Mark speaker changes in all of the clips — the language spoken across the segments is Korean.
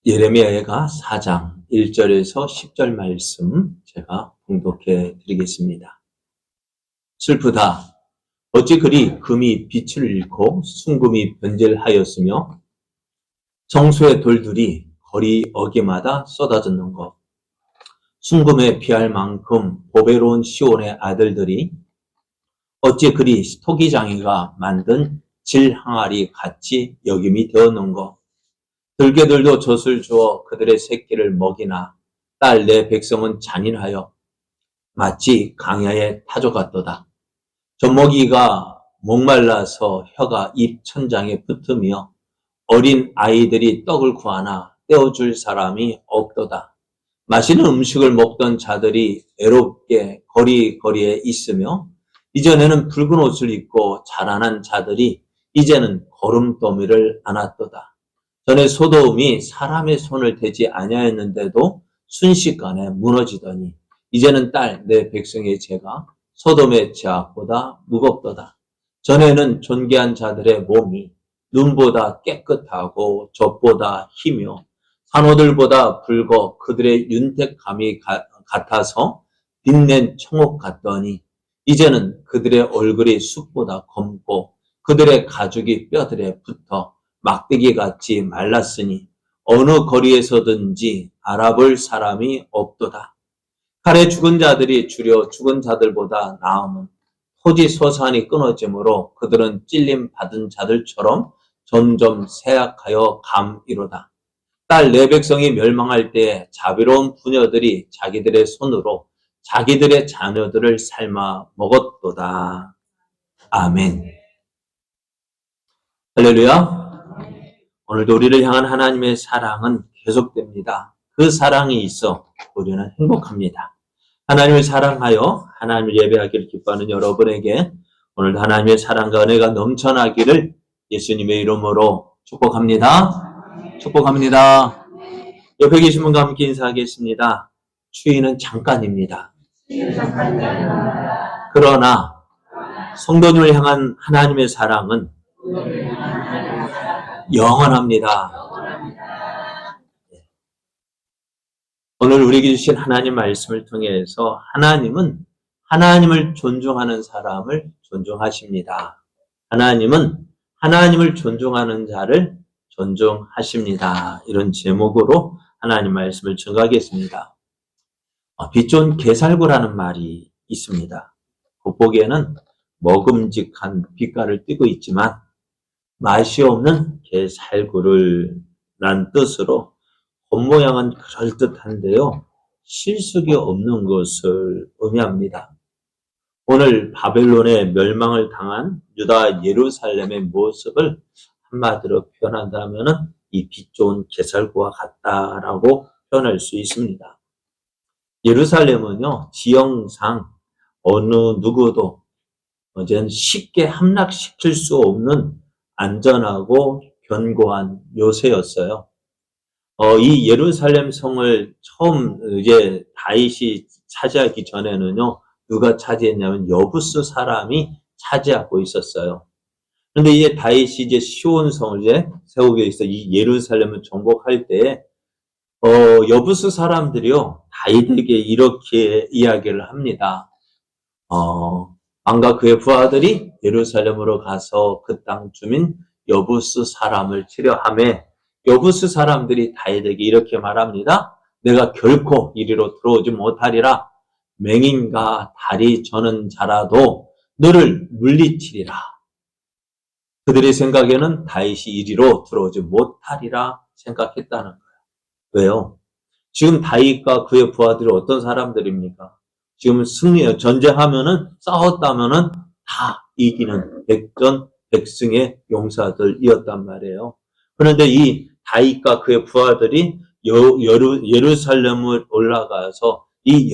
Speaker 1: 예레미야가 4장 1절에서 10절 말씀 제가 봉독해 드리겠습니다. 슬프다. 어찌 그리 금이 빛을 잃고 순금이 변질하였으며 성소의 돌들이 거리 어귀마다 쏟아졌는고. 순금에 비할 만큼 보배로운 시온의 아들들이 어찌 그리 토기장이가 만든 질항아리 같이 여김이 되었는고. 들개들도 젖을 주어 그들의 새끼를 먹이나 딸 내 백성은 잔인하여 마치 강야의 타조 같도다. 젖먹이가 목말라서 혀가 입 천장에 붙으며 어린 아이들이 떡을 구하나 떼어줄 사람이 없도다. 맛있는 음식을 먹던 자들이 애롭게 거리거리에 있으며 이전에는 붉은 옷을 입고 자라난 자들이 이제는 거름더미를 안았도다. 전에 소돔이 사람의 손을 대지 아니하였는데도 순식간에 무너지더니 이제는 딸 내 백성의 죄가 소돔의 죄악보다 무겁도다. 전에는 존귀한 자들의 몸이 눈보다 깨끗하고 젖보다 희며 산호들보다 붉어 그들의 윤택감이 같아서 빛낸 청옥 같더니 이제는 그들의 얼굴이 숯보다 검고 그들의 가죽이 뼈들에 붙어 막대기같이 말랐으니 어느 거리에서든지 알아볼 사람이 없도다. 칼에 죽은 자들이 주려 죽은 자들보다 나음은 토지 소산이 끊어지므로 그들은 찔림 받은 자들처럼 점점 쇠약하여 감이로다. 딸 내 백성이 멸망할 때에 자비로운 부녀들이 자기들의 손으로 자기들의 자녀들을 삶아 먹었도다. 아멘. 할렐루야. 오늘도 우리를 향한 하나님의 사랑은 계속됩니다. 그 사랑이 있어 우리는 행복합니다. 하나님을 사랑하여 하나님을 예배하기를 기뻐하는 여러분에게 오늘도 하나님의 사랑과 은혜가 넘쳐나기를 예수님의 이름으로 축복합니다. 축복합니다. 옆에 계신 분과 함께 인사하겠습니다. 추위는 잠깐입니다. 그러나 성도님을 향한 하나님의 사랑은 영원합니다. 오늘 우리에게 주신 하나님 말씀을 통해서 하나님은 하나님을 존중하는 사람을 존중하십니다. 하나님은 하나님을 존중하는 자를 존중하십니다. 이런 제목으로 하나님 말씀을 증거하겠습니다. 빛 좋은 게살구라는 말이 있습니다. 겉보기에는 먹음직한 빛깔을 띠고 있지만 맛이 없는 게살구를 란 뜻으로 겉모양은 그럴듯한데요. 실속이 없는 것을 의미합니다. 오늘 바벨론의 멸망을 당한 유다 예루살렘의 모습을 한마디로 표현한다면 이 빛 좋은 게살구와 같다라고 표현할 수 있습니다. 예루살렘은요, 지형상 어느 누구도 어제는 쉽게 함락시킬 수 없는 안전하고 견고한 요새였어요. 이 예루살렘 성을 처음 다윗이 차지하기 전에는요, 누가 차지했냐면 여부스 사람이 차지하고 있었어요. 그런데 이제 다윗이 시온 성을 세우기 위해서 이 예루살렘을 정복할 때, 여부스 사람들이요, 다윗에게 이렇게 이야기를 합니다. 왕과 그의 부하들이 예루살렘으로 가서 그 땅 주민 여부스 사람을 치려하며 여부스 사람들이 다윗에게 이렇게 말합니다. 내가 결코 이리로 들어오지 못하리라. 맹인과 다리 저는 자라도 너를 물리치리라. 그들의 생각에는 다윗이 이리로 들어오지 못하리라 생각했다는 거예요. 왜요? 지금 다윗과 그의 부하들이 어떤 사람들입니까? 지금 전쟁하면은, 싸웠다면은 다 이기는 백전백승의 용사들이었단 말이에요. 그런데 이 다윗과 그의 부하들이 예루살렘을 올라가서 이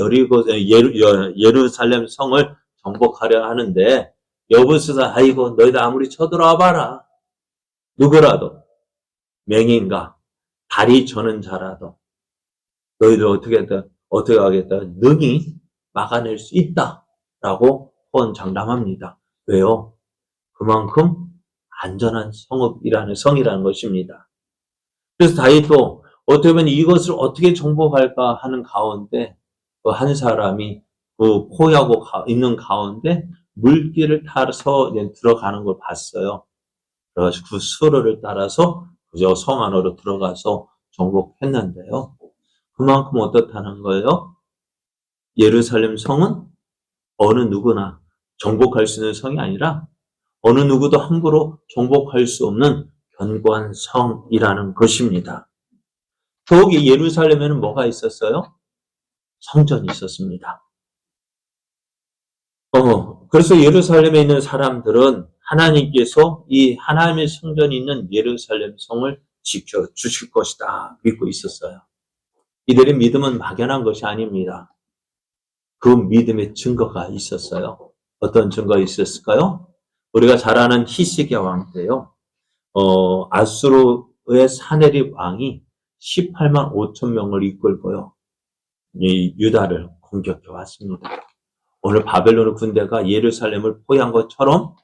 Speaker 1: 예루살렘 성을 정복하려 하는데, 여부스가 아이고 너희들 아무리 쳐들어와 봐라. 누구라도 맹인가 다리 저는 자라도 너희들 어떻게 하겠다. 능히 막아낼 수 있다라고 호언장담합니다. 왜요? 그만큼 안전한 성이라는 것입니다. 그래서 다윗도 어떻게 보면 이것을 어떻게 정복할까 하는 가운데 그 한 사람이 그 포위하고 있는 가운데 물길을 타서 이제 들어가는 걸 봤어요. 그래가지고 그 수로를 따라서 그저 성 안으로 들어가서 정복했는데요. 그만큼 어떻다는 거예요? 예루살렘 성은 어느 누구나 정복할 수 있는 성이 아니라 어느 누구도 함부로 정복할 수 없는 견고한 성이라는 것입니다. 더욱이 예루살렘에는 뭐가 있었어요? 성전이 있었습니다. 그래서 예루살렘에 있는 사람들은 하나님께서 이 하나님의 성전이 있는 예루살렘 성을 지켜주실 것이다 믿고 있었어요. 이들의 믿음은 막연한 것이 아닙니다. 그 믿음의 증거가 있었어요. 어떤 증거가 있었을까요? 우리가 잘 아는 히스기야 왕 때요. 아수르의 사네립 왕이 18만 5천 명을 이끌고요. 이 유다를 공격해 왔습니다. 오늘 바벨론 군대가 예루살렘을 포위한 것처럼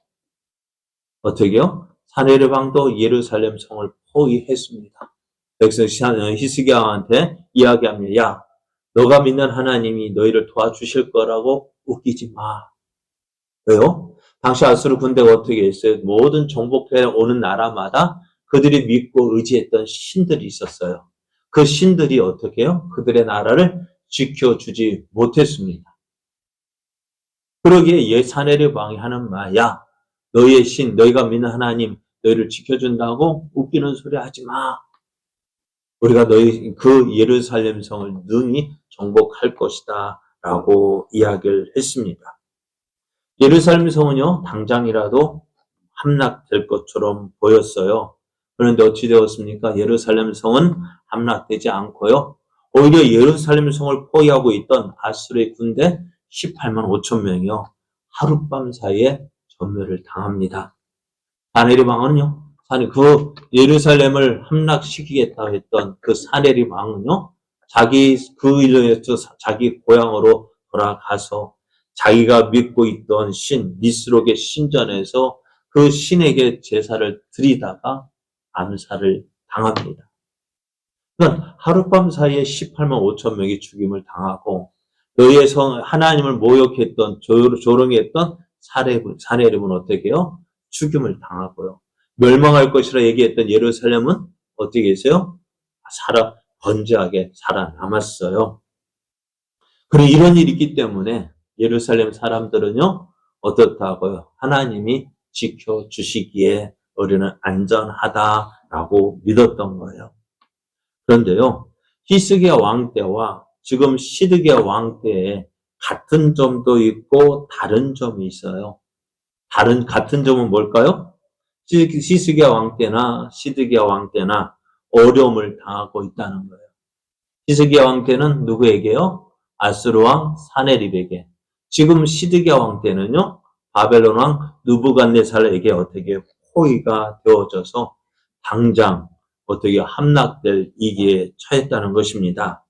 Speaker 1: 어떻게요? 사네립 왕도 예루살렘 성을 포위했습니다. 백성 히스기야 왕한테 이야기합니다. 야, 너가 믿는 하나님이 너희를 도와주실 거라고 웃기지 마. 왜요? 당시 아수르 군대가 어떻게 했어요? 모든 정복해 오는 나라마다 그들이 믿고 의지했던 신들이 있었어요. 그 신들이 어떻게 해요? 그들의 나라를 지켜주지 못했습니다. 그러기에 사네립 왕이 하는 말, 야, 너희의 신, 너희가 믿는 하나님, 너희를 지켜준다고 웃기는 소리 하지 마. 우리가 너희 그 예루살렘 성을 능히 정복할 것이다 라고 이야기를 했습니다. 예루살렘 성은요, 당장이라도 함락될 것처럼 보였어요. 그런데 어찌 되었습니까? 예루살렘 성은 함락되지 않고요. 오히려 예루살렘 성을 포위하고 있던 아수르의 군대 18만 5천 명이요. 하룻밤 사이에 전멸을 당합니다. 사네립 왕은요, 그 예루살렘을 함락시키겠다고 했던 그 사네립 왕은요, 그 일로 해서 자기 고향으로 돌아가서 자기가 믿고 있던 신, 니스록의 신전에서 그 신에게 제사를 드리다가 암살을 당합니다. 그러니까 하룻밤 사이에 18만 5천 명이 죽임을 당하고 너희의 성, 하나님을 모욕했던, 조롱했던 사네립은 어떻게 해요? 죽임을 당하고요. 멸망할 것이라 얘기했던 예루살렘은 어떻게 했어요? 건재하게 살아남았어요. 그리고 이런 일이 있기 때문에 예루살렘 사람들은요, 어떻다고요? 하나님이 지켜주시기에 우리는 안전하다라고 믿었던 거예요. 그런데요, 히스기야 왕 때와 지금 시드기야 왕 때에 같은 점도 있고 다른 점이 있어요. 같은 점은 뭘까요? 히스기야 왕 때나 시드기야 왕 때나 어려움을 당하고 있다는 거예요. 히스기야 왕 때는 누구에게요? 아수르 왕 사네립에게. 지금 시드기야 왕 때는요, 바벨론 왕 느부갓네살에게 어떻게 포위가 되어져서 당장 어떻게 함락될 위기에 처했다는 것입니다.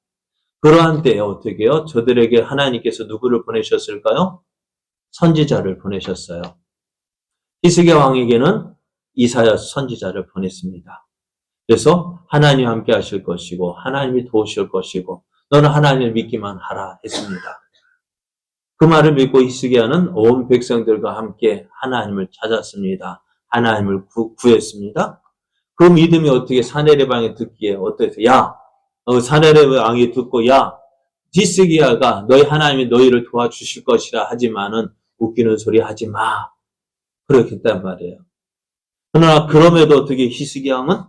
Speaker 1: 그러한 때에 어떻게 해요? 저들에게 하나님께서 누구를 보내셨을까요? 선지자를 보내셨어요. 히스기야 왕에게는 이사야 선지자를 보냈습니다. 그래서 하나님 함께 하실 것이고 하나님이 도우실 것이고 너는 하나님을 믿기만 하라 했습니다. 그 말을 믿고 히스기야는 온 백성들과 함께 하나님을 찾았습니다. 하나님을 구했습니다. 그 믿음이 어떻게 사네립 왕이 듣기에 어떻게 야, 사네립 왕이 듣고 야, 히스기야가 너희 하나님이 너희를 도와주실 것이라 하지만은 웃기는 소리 하지 마. 그렇게 했단 말이에요. 그러나 그럼에도 어떻게 히스기야 왕은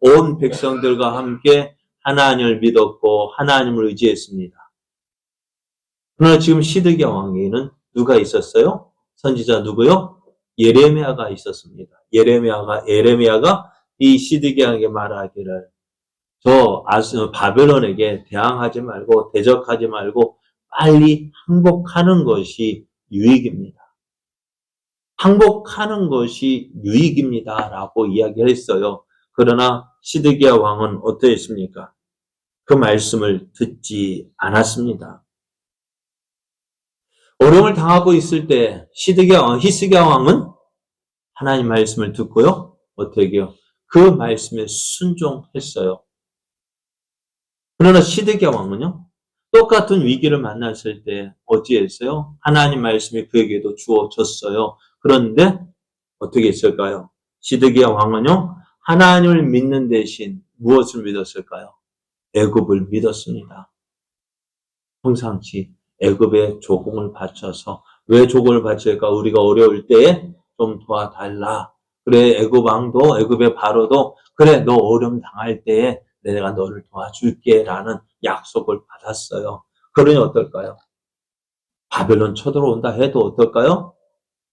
Speaker 1: 온 백성들과 함께 하나님을 믿었고 하나님을 의지했습니다. 그러나 지금 시드기야 왕에게는 누가 있었어요? 선지자 누구요? 예레미야가 있었습니다. 예레미야가 이 시드기야에게 말하기를 바벨론에게 대항하지 말고 대적하지 말고 빨리 항복하는 것이 유익입니다. 항복하는 것이 유익입니다. 라고 이야기를 했어요. 그러나 시드기야 왕은 어떠했습니까? 그 말씀을 듣지 않았습니다. 어려움을 당하고 있을 때 히스기야 왕은 하나님 말씀을 듣고요. 어떻게 해요? 그 말씀에 순종했어요. 그러나 시드기야 왕은요, 똑같은 위기를 만났을 때 어찌했어요? 하나님 말씀이 그에게도 주어졌어요. 그런데 어떻게 했을까요? 시드기야 왕은요, 하나님을 믿는 대신 무엇을 믿었을까요? 애굽을 믿었습니다. 평상시 애굽에 조공을 바쳐서, 왜 조공을 바칠까? 우리가 어려울 때에 좀 도와달라. 그래, 애굽 왕도, 애굽의 바로도, 그래, 너 어려움 당할 때에 내가 너를 도와줄게 라는 약속을 받았어요. 그러니 어떨까요? 바벨론 쳐들어온다 해도 어떨까요?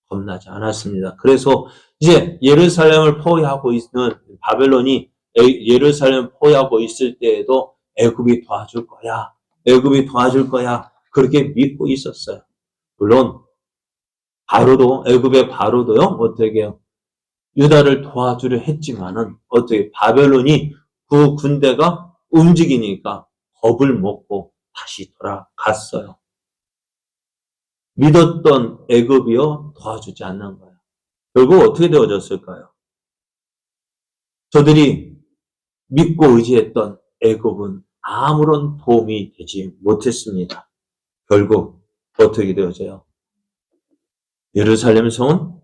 Speaker 1: 겁나지 않았습니다. 그래서 이제 예루살렘을 포위하고 있는 바벨론이 예루살렘을 포위하고 있을 때에도 애굽이 도와줄 거야. 애굽이 도와줄 거야. 그렇게 믿고 있었어요. 물론 바로도, 애굽의 바로도요, 어떻게 해요? 유다를 도와주려 했지만은 어떻게 바벨론이 그 군대가 움직이니까 겁을 먹고 다시 돌아갔어요. 믿었던 애굽이요, 도와주지 않는 거예요. 결국 어떻게 되어졌을까요? 저들이 믿고 의지했던 애굽은 아무런 도움이 되지 못했습니다. 결국 어떻게 되어져요? 예루살렘 성은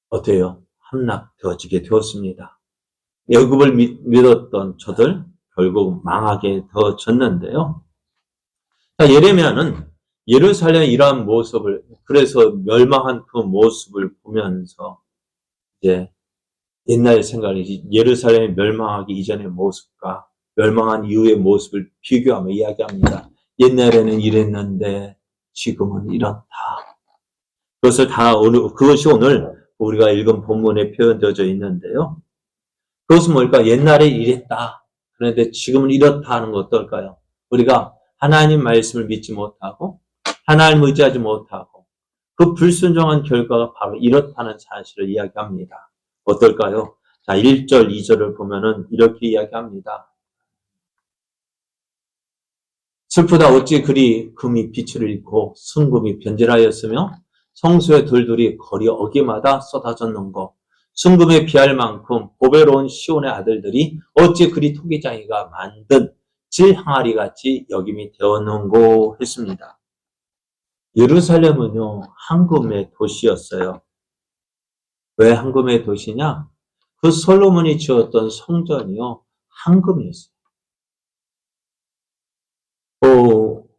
Speaker 1: 어때요? 함락되어지게 되었습니다. 애굽을 믿었던 저들 결국 망하게 되어졌는데요. 예레미야는 예루살렘의 이러한 모습을, 그래서 멸망한 그 모습을 보면서 이제 옛날 생각이 예루살렘이 멸망하기 이전의 모습과 멸망한 이후의 모습을 비교하며 이야기합니다. 옛날에는 이랬는데 지금은 이렇다. 그것이 오늘 우리가 읽은 본문에 표현되어져 있는데요. 그것은 뭘까? 옛날에 이랬다. 그런데 지금은 이렇다 하는 것 어떨까요? 우리가 하나님 말씀을 믿지 못하고 하나님을 의지하지 못하고 그 불순종한 결과가 바로 이렇다는 사실을 이야기합니다. 어떨까요? 자, 1절, 2절을 보면은 이렇게 이야기합니다. 슬프다 어찌 그리 금이 빛을 잃고 순금이 변질하였으며 성소의 돌들이 거리 어기마다 쏟아졌는고 순금에 비할 만큼 보배로운 시온의 아들들이 어찌 그리 토기장이가 만든 질항아리 같이 여김이 되었는고 했습니다. 예루살렘은요, 황금의 도시였어요. 왜 황금의 도시냐? 그 솔로몬이 지었던 성전이요, 황금이었어요.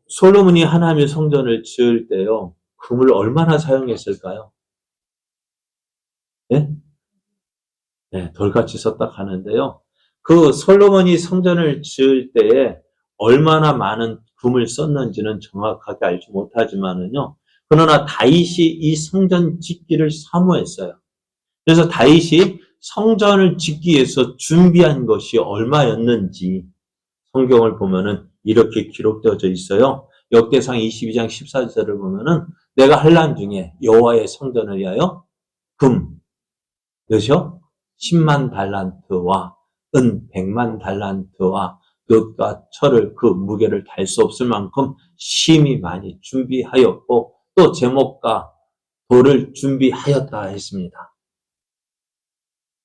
Speaker 1: 솔로몬이 하나님의 성전을 지을 때요, 금을 얼마나 사용했을까요? 네? 네, 돌같이 썼다 하는데요. 그 솔로몬이 성전을 지을 때에 얼마나 많은 금을 썼는지는 정확하게 알지 못하지만은요. 그러나 다윗이 이 성전 짓기를 사모했어요. 그래서 다윗이 성전을 짓기 위해서 준비한 것이 얼마였는지 성경을 보면은 이렇게 기록되어져 있어요. 역대상 22장 14절을 보면은 내가 환난 중에 여호와의 성전을 위하여 금 몇이요? 10만 달란트와 은 100만 달란트와 돛과 철을 그 무게를 달 수 없을 만큼 심히 많이 준비하였고 또 제목과 돌을 준비하였다 했습니다.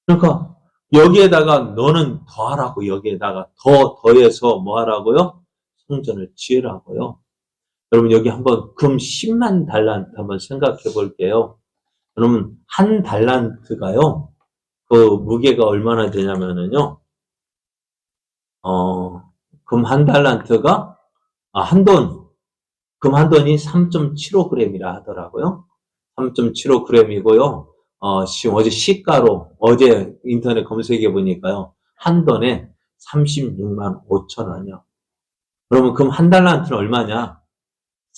Speaker 1: 그러니까 여기에다가 너는 더하라고, 여기에다가 더해서 뭐 하라고요? 성전을 지으라고요. 여러분 여기 한번 금 10만 달란트 한번 생각해 볼게요. 그러면 한 달란트가요. 그 무게가 얼마나 되냐면은요. 금 한 달란트가 금 한 돈이 3.75g이라 하더라고요. 3.75g이고요. 어제 시가로 어제 인터넷 검색해 보니까요. 한 돈에 36만 5천 원이요. 그러면 금 한 달란트는 얼마냐?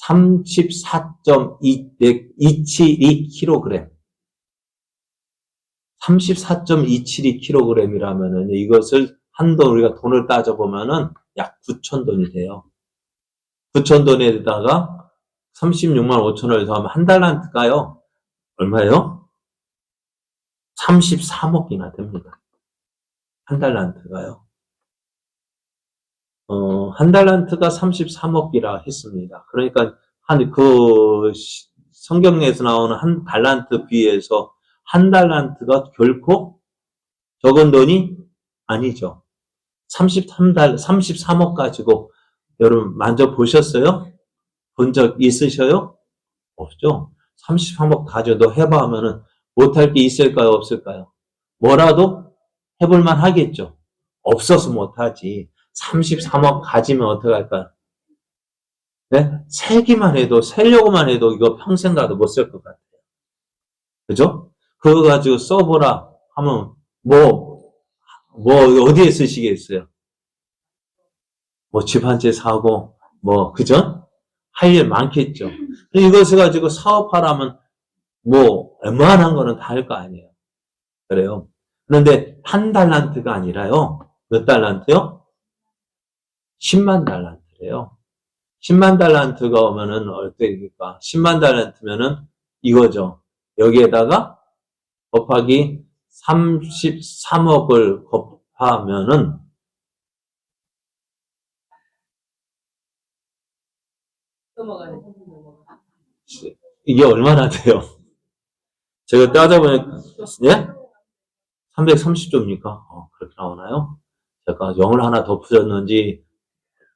Speaker 1: 34.272kg. 34.272kg이라면은 이것을 한돈 우리가 돈을 따져보면은 약 9천 돈이 돼요. 9천 돈에다가 36만 5천 원을 더하면 한 달란트가요. 얼마예요? 33억이나 됩니다. 한 달란트가요. 한 달란트가 33억이라 했습니다. 그러니까 성경에서 나오는 한 달란트 비해서 한 달란트가 결코 적은 돈이 아니죠. 33억 가지고 여러분 만져보셨어요? 본 적 있으셔요? 없죠? 33억 가지고 너 해봐 하면은 못할 게 있을까요? 없을까요? 뭐라도 해볼만 하겠죠? 없어서 못하지. 33억 가지면 어떡할까요? 네? 세기만 해도, 세려고만 해도 이거 평생 가도 못 쓸 것 같아요. 그죠? 그거 가지고 써보라 하면 뭐, 어디에 쓰시겠어요? 뭐 집 한 채 사고, 그죠? 할 일 많겠죠. 이것을 가지고 사업하라면 웬만한 거는 다 할 거 아니에요. 그래요. 그런데 한 달란트가 아니라요. 몇 달란트요? 10만 달란트래요. 10만 달란트가 오면은 어떻게 될까? 10만 달란트면은 이거죠. 여기에다가 곱하기 33억을 곱하면은 이게 얼마나 돼요? 제가 따져보니까 예? 330조입니까? 그렇게 나오나요? 제가 0을 하나 더 붙였는지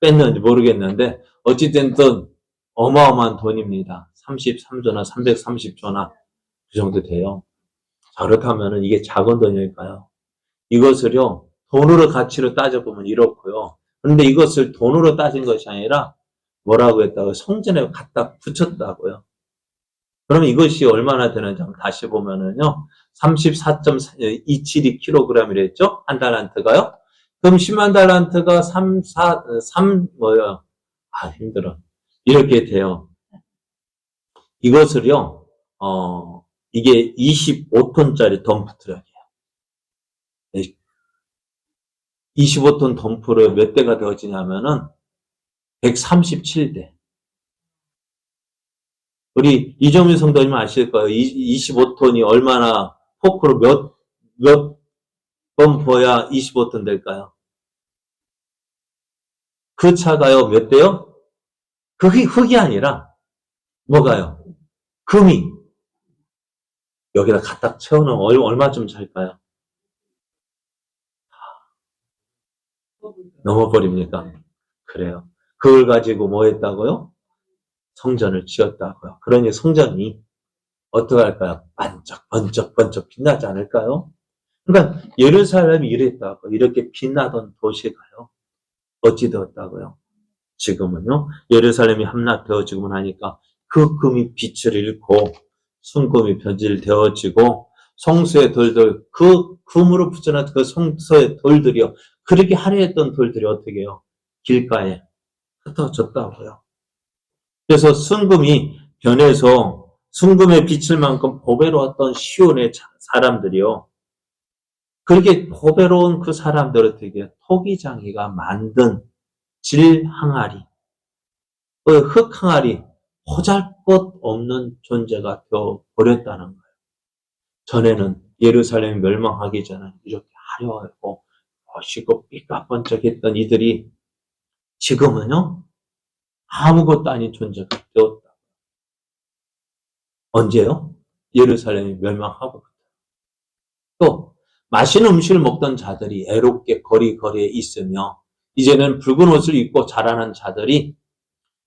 Speaker 1: 뺐는지 모르겠는데 어찌됐든 어마어마한 돈입니다. 33조나 330조나 그 정도 돼요. 자, 그렇다면 이게 작은 돈일까요? 이것을요, 돈으로 가치로 따져보면 이렇고요. 그런데 이것을 돈으로 따진 것이 아니라 뭐라고 했다고 성전에 갖다 붙였다고요. 그럼 이것이 얼마나 되는지 한번 다시 보면은요, 34.272kg이랬죠? 한 달란트가요? 그럼 10만 달란트가 힘들어. 이렇게 돼요. 이것을요, 이게 25톤짜리 덤프 트럭이에요. 25톤 덤프를 몇 대가 되어지냐면은 137대. 우리 이정민 성도님 아실 거예요. 25톤이 얼마나 포크로 몇 번 보야 25톤 될까요? 그 차가요, 몇 대요? 흙이 아니라, 뭐가요? 금이. 여기다 갖다 채워놓으면 얼마쯤 찰까요? 넘어버립니까? 그래요. 그걸 가지고 뭐 했다고요? 성전을 지었다고요. 그러니 성전이 어떻게 할까요? 번쩍 빛나지 않을까요? 그러니까 예루살렘이 이랬다고. 이렇게 빛나던 도시가요. 어찌 되었다고요? 지금은요. 예루살렘이 함락되어지고 나니까 그 금이 빛을 잃고 순금이 변질되어지고 성소의 돌들, 그 금으로 붙여놨던 그 성소의 돌들이요. 그렇게 화려했던 돌들이 어떻게 해요? 길가에 흩어졌다고요. 그래서 순금이 변해서 순금의 빛을 만큼 보배로웠던 시온의 사람들이요. 그렇게 보배로운 그 사람들 어떻게 토기장이가 만든 질 항아리, 그 흙 항아리, 보잘것없는 존재가 되어버렸다는 거예요. 전에는 예루살렘이 멸망하기 전에 이렇게 화려하고 멋있고 삐까번쩍했던 이들이 지금은요 아무것도 아닌 존재가 되었다. 언제요? 예루살렘이 멸망하고 또 맛있는 음식을 먹던 자들이 애롭게 거리에 있으며 이제는 붉은 옷을 입고 자라난 자들이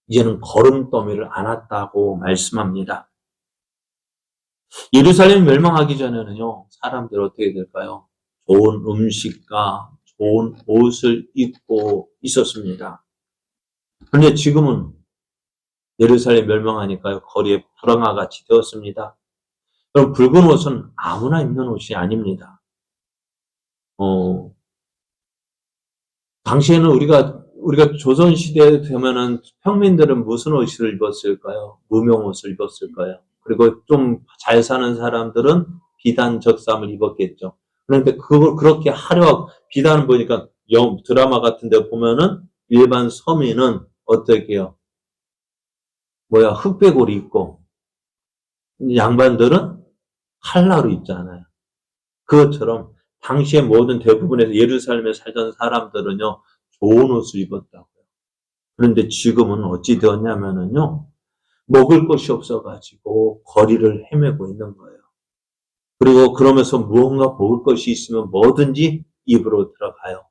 Speaker 1: 이제는 거름더미를 안았다고 말씀합니다. 예루살렘이 멸망하기 전에는요, 사람들 어떻게 될까요? 좋은 음식과 좋은 옷을 입고 있었습니다. 그런데 지금은 예루살렘 멸망하니까요, 거리에 불황화 같이 되었습니다. 그럼 붉은 옷은 아무나 입는 옷이 아닙니다. 당시에는 우리가 조선시대에 되면은 평민들은 무슨 옷을 입었을까요? 무명 옷을 입었을까요? 그리고 좀 잘 사는 사람들은 비단 적삼을 입었겠죠. 그런데 그걸 그렇게 화려하고 비단을 보니까 드라마 같은 데 보면은 일반 서민은 어떻게 해요? 흑백옷을 입고 양반들은 칼라로 입잖아요. 그것처럼 당시에 모든 대부분의 예루살렘에 살던 사람들은요, 좋은 옷을 입었다고요. 그런데 지금은 어찌 되었냐면은요, 먹을 것이 없어가지고 거리를 헤매고 있는 거예요. 그리고 그러면서 무언가 먹을 것이 있으면 뭐든지 입으로 들어가요.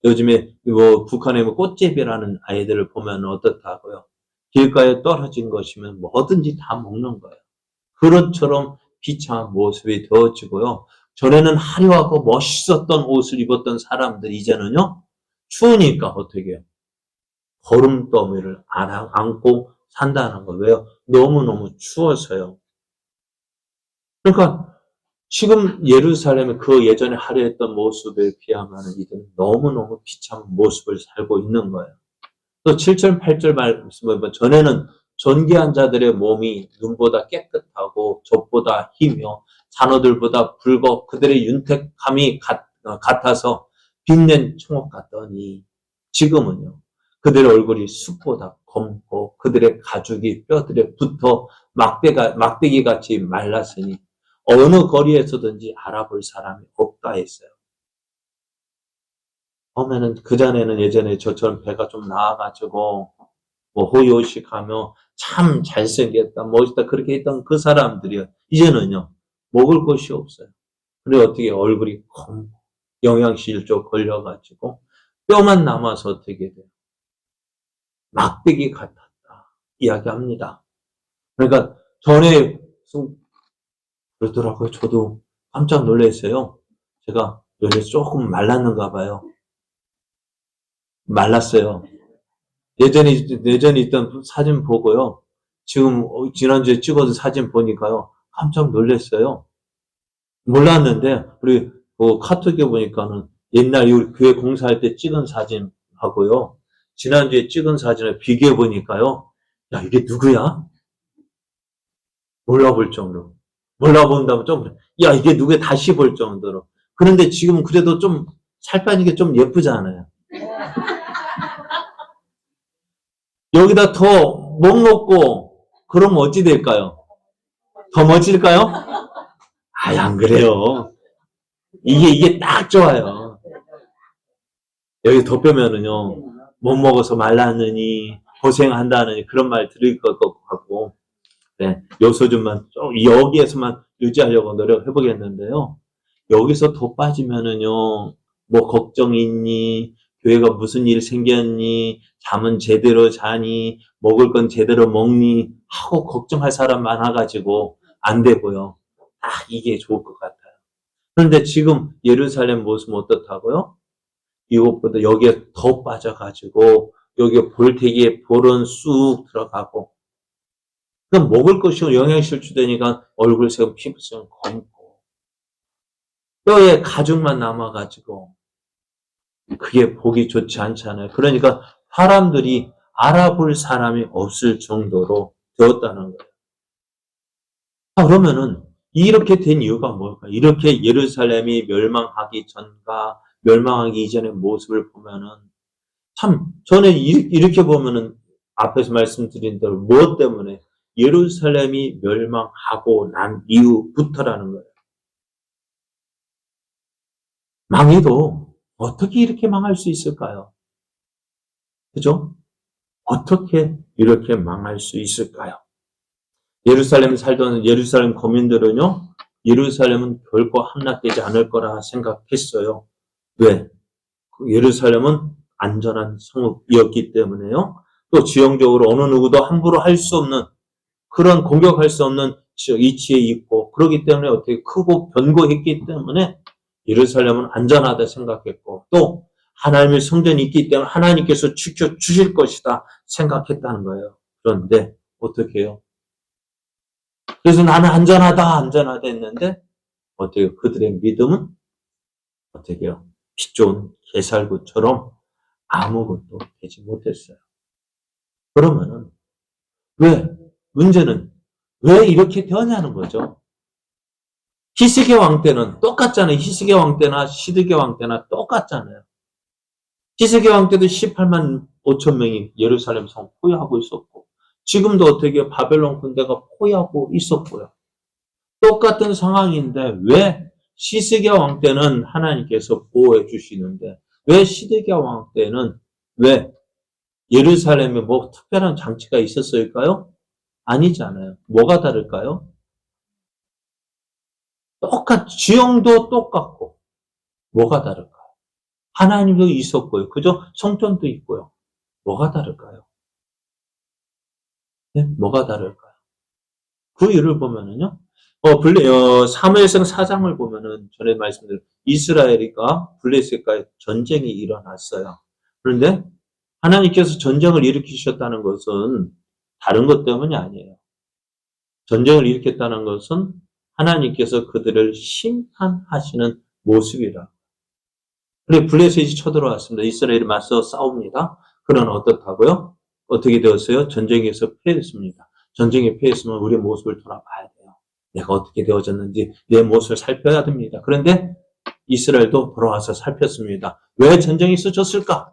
Speaker 1: 요즘에 뭐 북한의 뭐 꽃제비라는 아이들을 보면 어떻다고요? 길가에 떨어진 것이면 뭐든지 다 먹는 거예요. 그릇처럼 비참한 모습이 되어지고요. 전에는 화려하고 멋있었던 옷을 입었던 사람들 이제는요. 추우니까 어떻게 해요? 거름더미를 안고 산다는 거예요. 왜요? 너무너무 추워서요. 그러니까 지금 예루살렘의 그 예전에 화려했던 모습에 비하면 이들은 너무너무 비참한 모습을 살고 있는 거예요. 또 7절, 8절 말씀을 보면 전에는 존귀한 자들의 몸이 눈보다 깨끗하고 젖보다 희며 산호들보다 붉어 그들의 윤택함이 같아서 빛낸 총옥 같더니 지금은요. 그들의 얼굴이 숯보다 검고 그들의 가죽이 뼈들에 붙어 막대기같이 말랐으니 어느 거리에서든지 알아볼 사람이 없다 했어요. 보면은 그전에는 예전에 저처럼 배가 좀 나와가지고 뭐 호요식하며 참 잘생겼다 멋있다 그렇게 했던 그 사람들이요. 이제는요. 먹을 것이 없어요. 그래 어떻게 얼굴이 검고 영양실조 걸려가지고 뼈만 남아서 어떻게 돼요. 막대기 같았다 이야기합니다. 그러니까 전에 그러더라고요. 저도 깜짝 놀랐어요. 제가 요새 조금 말랐는가 봐요. 말랐어요. 예전에 있던 사진 보고요. 지금 지난주에 찍어둔 사진 보니까요. 깜짝 놀랐어요. 몰랐는데 우리 카톡에 보니까는 옛날 우리 교회 공사할 때 찍은 사진하고요. 지난주에 찍은 사진을 비교해 보니까요. 야 이게 누구야? 몰라볼 정도로. 몰라본다면 좀 야 이게 누구야? 다시 볼 정도로. 그런데 지금 그래도 좀 살 빠진 게 좀 예쁘잖아요. 여기다 더 못 먹고 그러면 어찌 될까요? 더 멋질까요? 아이 안 그래요. 이게 딱 좋아요. 여기 더 빼면은요 못 먹어서 말랐느니 고생한다느니 그런 말 들을 것 같고 네, 요 수준만 여기에서만 유지하려고 노력해 보겠는데요. 여기서 더 빠지면은요 뭐 걱정이 있니 교회가 무슨 일 생겼니 잠은 제대로 자니 먹을 건 제대로 먹니 하고 걱정할 사람 많아가지고 안 되고요. 딱 이게 좋을 것 같아요. 그런데 지금 예루살렘 모습은 어떻다고요? 이것보다 여기에 더 빠져가지고 여기에 볼테기에 볼은 쑥 들어가고 그럼 먹을 것이 영양실조되니까 얼굴색, 피부색 검고 뼈에 가죽만 남아가지고 그게 보기 좋지 않잖아요. 그러니까 사람들이 알아볼 사람이 없을 정도로 되었다는 거예요. 그러면은 이렇게 된 이유가 뭘까? 이렇게 예루살렘이 멸망하기 전과 멸망하기 이전의 모습을 보면은 참 저는 이렇게 보면은 앞에서 말씀드린 대로 무엇 때문에 예루살렘이 멸망하고 난 이후부터라는 거예요. 망해도 어떻게 이렇게 망할 수 있을까요? 그죠? 어떻게 이렇게 망할 수 있을까요? 예루살렘 살던 예루살렘 거민들은요, 예루살렘은 결코 함락되지 않을 거라 생각했어요. 왜? 예루살렘은 안전한 성읍이었기 때문에요. 또 지형적으로 어느 누구도 함부로 할 수 없는 그런 공격할 수 없는 위치에 있고 그렇기 때문에 어떻게 크고 견고했기 때문에 예루살렘은 안전하다 생각했고 또 하나님의 성전이 있기 때문에 하나님께서 지켜주실 것이다 생각했다는 거예요. 그런데 어떻게 해요? 그래서 나는 안전하다 했는데 어떻게 그들의 믿음은 어떻게 해요? 피 좋은 개살구처럼 아무것도 되지 못했어요. 그러면은 왜? 문제는 왜 이렇게 되었냐는 거죠. 히스기야 왕 때는 똑같잖아요. 히스기야 왕 때나 시드기야 왕 때나 똑같잖아요. 히스기야 왕 때도 18만 5천 명이 예루살렘 성 포위하고 있었고 지금도 어떻게 바벨론 군대가 포위하고 있었고요. 똑같은 상황인데 왜 히스기야 왕 때는 하나님께서 보호해 주시는데 왜 시드기야 왕 때는 왜 예루살렘에 뭐 특별한 장치가 있었을까요? 아니잖아요. 뭐가 다를까요? 지형도 똑같고 뭐가 다를까요? 하나님도 있었고요. 그죠? 성전도 있고요. 뭐가 다를까요? 네? 뭐가 다를까요? 그 일을 보면은요. 사무엘상 4장을 보면은 전에 말씀드린 이스라엘과 블레셋과의 전쟁이 일어났어요. 그런데 하나님께서 전쟁을 일으키셨다는 것은 다른 것 때문이 아니에요. 전쟁을 일으켰다는 것은 하나님께서 그들을 심판하시는 모습이라. 그래 블레셋이 쳐들어왔습니다. 이스라엘이 맞서 싸웁니다. 그러나 어떻다고요? 어떻게 되었어요? 전쟁에서 패했습니다. 전쟁에 패했으면 우리의 모습을 돌아봐야 돼요. 내가 어떻게 되어졌는지 내 모습을 살펴야 됩니다. 그런데 이스라엘도 돌아와서 살폈습니다. 왜 전쟁에서 졌을까?